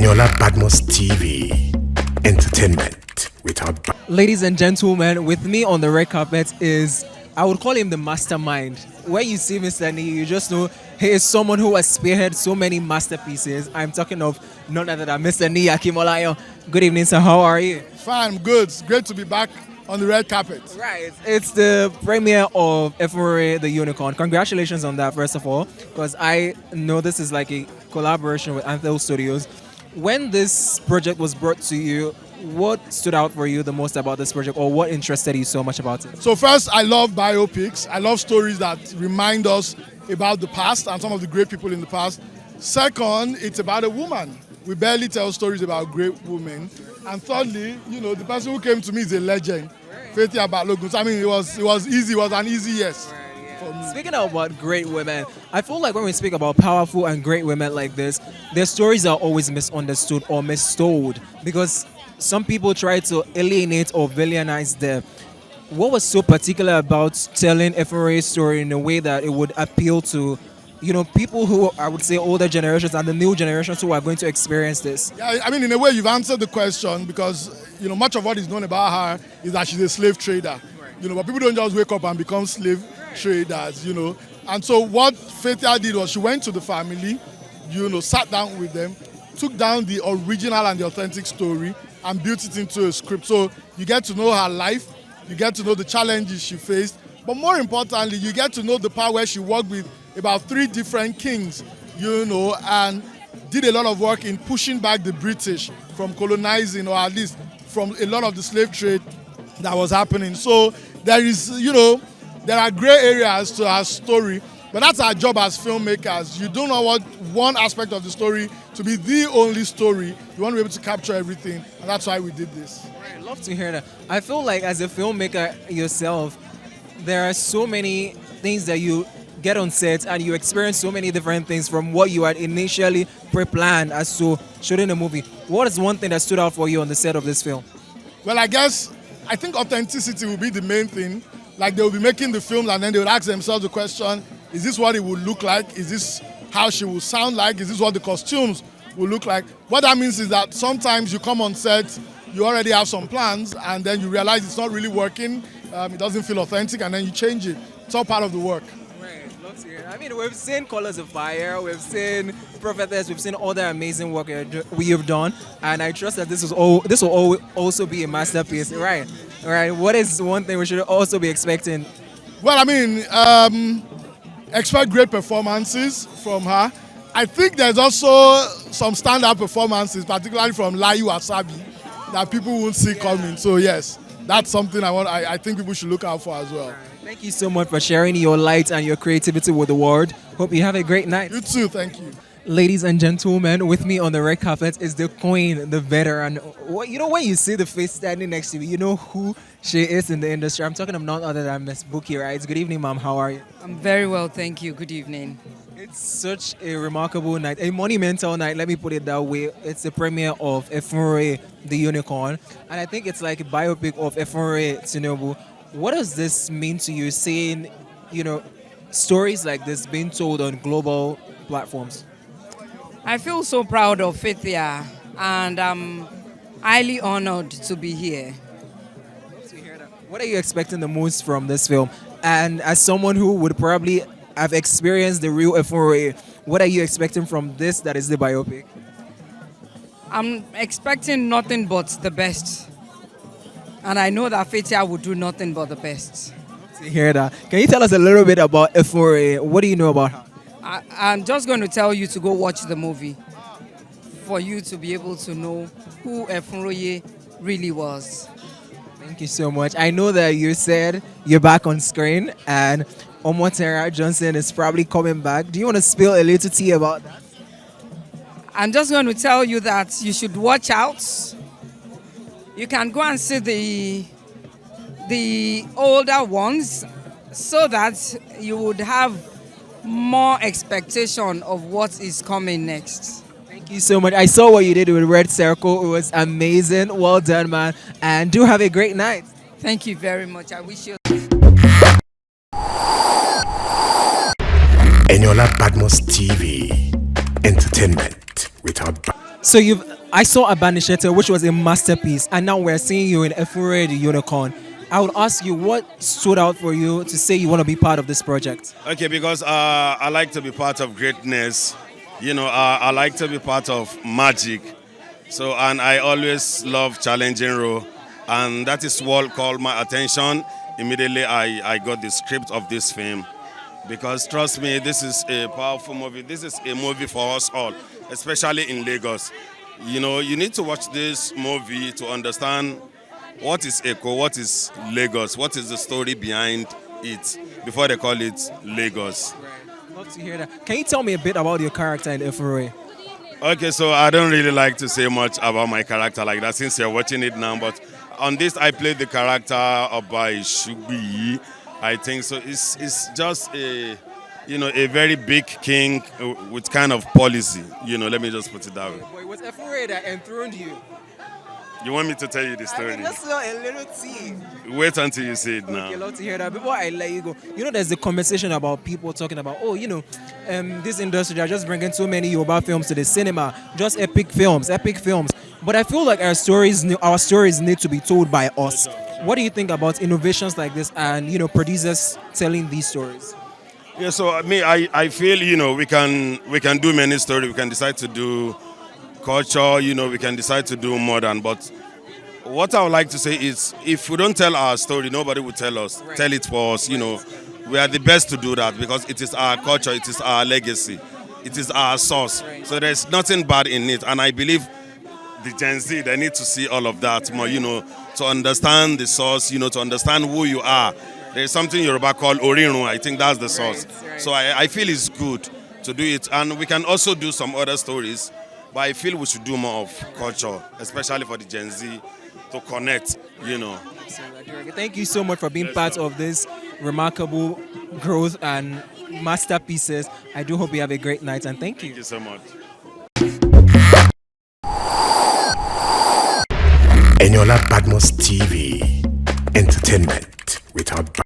Eniola Badmus TV. Entertainment without. Ladies and gentlemen, with me on the red carpet is, I would call him the mastermind. When you see Mr. Niyi, you just know he is someone who has spearheaded so many masterpieces. I'm talking of none other than Mr. Niyi Olayinka. Good evening, sir. How are you? Fine, good. It's great to be back on the red carpet. Right. It's the premiere of Efunroye, the Unicorn. Congratulations on that, first of all, because I know this is like a collaboration with Anthem Studios. When this project was brought to you, what stood out for you the most about this project, or what interested you so much about it? So first, I love biopics. I love stories that remind us about the past and some of the great people in the past. Second, it's about a woman. We barely tell stories about great women. And thirdly, the person who came to me is a legend, Faithia Balogun. So, I mean, it was easy. It was an easy yes. Speaking about great women, I feel like when we speak about powerful and great women like this, their stories are always misunderstood or mistold because some people try to alienate or villainize them. What was so particular about telling Efunroye's story in a way that it would appeal to, people who, I would say, older generations and the new generations who are going to experience this? Yeah, I mean, in a way, you've answered the question because, much of what is known about her is that she's a slave trader. Right. But people don't just wake up and become slave traders, And so what Faithia did was she went to the family, sat down with them, took down the original and the authentic story and built it into a script. So you get to know her life, you get to know the challenges she faced, but more importantly, you get to know the part where she worked with about 3 different kings, and did a lot of work in pushing back the British from colonizing, or at least from a lot of the slave trade that was happening. So there is, there are gray areas to our story, but that's our job as filmmakers. You don't want one aspect of the story to be the only story. You want to be able to capture everything, and that's why we did this. Right, love to hear that. I feel like as a filmmaker yourself, there are so many things that you get on set and you experience so many different things from what you had initially pre-planned as to shooting a movie. What is one thing that stood out for you on the set of this film? Well, I think authenticity will be the main thing. Like, they will be making the film and then they would ask themselves the question, is this what it would look like? Is this how she will sound like? Is this what the costumes will look like? What that means is that sometimes you come on set, you already have some plans, and then you realize it's not really working, it doesn't feel authentic, and then you change it. It's all part of the work. Right, lots here. I mean, we've seen Colors of Fire, we've seen Prophetess, we've seen all the amazing work you've done, and I trust that this will also be a masterpiece. Right. All right. What is one thing we should also be expecting? Well, I mean, expect great performances from her. I think there's also some standout performances, particularly from Layu Asabi, that people won't see coming. So yes, that's something I think people should look out for as well. Thank you so much for sharing your light and your creativity with the world. Hope you have a great night. You too. Thank you. Ladies and gentlemen, with me on the red carpet is the queen, the veteran. When you see the face standing next to me, you know who she is in the industry. I'm talking of none other than Miss Buki, right? Good evening, ma'am. How are you? I'm very well, thank you. Good evening. It's such a remarkable night, a monumental night, let me put it that way. It's the premiere of Efunroye, the Unicorn. And I think it's like a biopic of Efunroye Tinubu. What does this mean to you, seeing, stories like this being told on global platforms? I feel so proud of Faithia, and I'm highly honored to be here. What are you expecting the most from this film? And as someone who would probably have experienced the real Efunroye, what are you expecting from this that is the biopic? I'm expecting nothing but the best. And I know that Faithia will do nothing but the best. To hear that. Can you tell us a little bit about Efunroye? What do you know about her? I'm just going to tell you to go watch the movie for you to be able to know who Efunroye really was. Thank you so much. I know that you said you're back on screen and Omotera Johnson is probably coming back. Do you want to spill a little tea about that? I'm just going to tell you that you should watch out. You can go and see the older ones so that you would have more expectation of what is coming next. Thank you so much. I saw what you did with Red Circle. It was amazing. Well done, man. And do have a great night. Thank you very much. I wish you... Eniola Badmus TV. Entertainment without. So I saw Abanishete, which was a masterpiece, and now we're seeing you in Efunroye the Unicorn. I would ask you, what stood out for you to say you want to be part of this project? Okay, because I like to be part of greatness. I like to be part of magic. So, and I always love challenging role. And that is what called my attention. Immediately, I got the script of this film. Because trust me, this is a powerful movie. This is a movie for us all, especially in Lagos. You need to watch this movie to understand what is Eko, what is Lagos, what is the story behind it before they call it Lagos. Right. Love to hear that. Can you tell me a bit about your character in Efunroye? Okay, so I don't really like to say much about my character like that since you're watching it now, but on this I played the character by Shugbi. I think so. It's just a very big king with kind of policy. Let me just put it that way. Boy, it was Efunroye that enthroned you. You want me to tell you the story? That's not a little tea. Wait until you see it now. Okay, love to hear that. Before I let you go, there's a conversation about people talking about, this industry, they're just bringing so many Yoruba films to the cinema, just epic films. But I feel like our stories need to be told by us. What do you think about innovations like this and, producers telling these stories? Yeah, so I feel, we can do many stories. We can decide to do culture, we can decide to do modern, but what I would like to say is if we don't tell our story, nobody will tell us. Right. Tell it for us, We are the best to do that because it is our culture, it is our legacy, it is our source. Right. So there's nothing bad in it. And I believe the Gen Z, they need to see all of that more, to understand the source, to understand who you are. There's something Yoruba called Orinrun. I think that's the source. Right. So I feel it's good to do it. And we can also do some other stories. But I feel we should do more of culture, especially for the Gen Z, to connect, Thank you so much for being part of this remarkable growth and masterpieces. I do hope you have a great night, and thank you. Thank you so much. Eniola Badmus TV. Entertainment without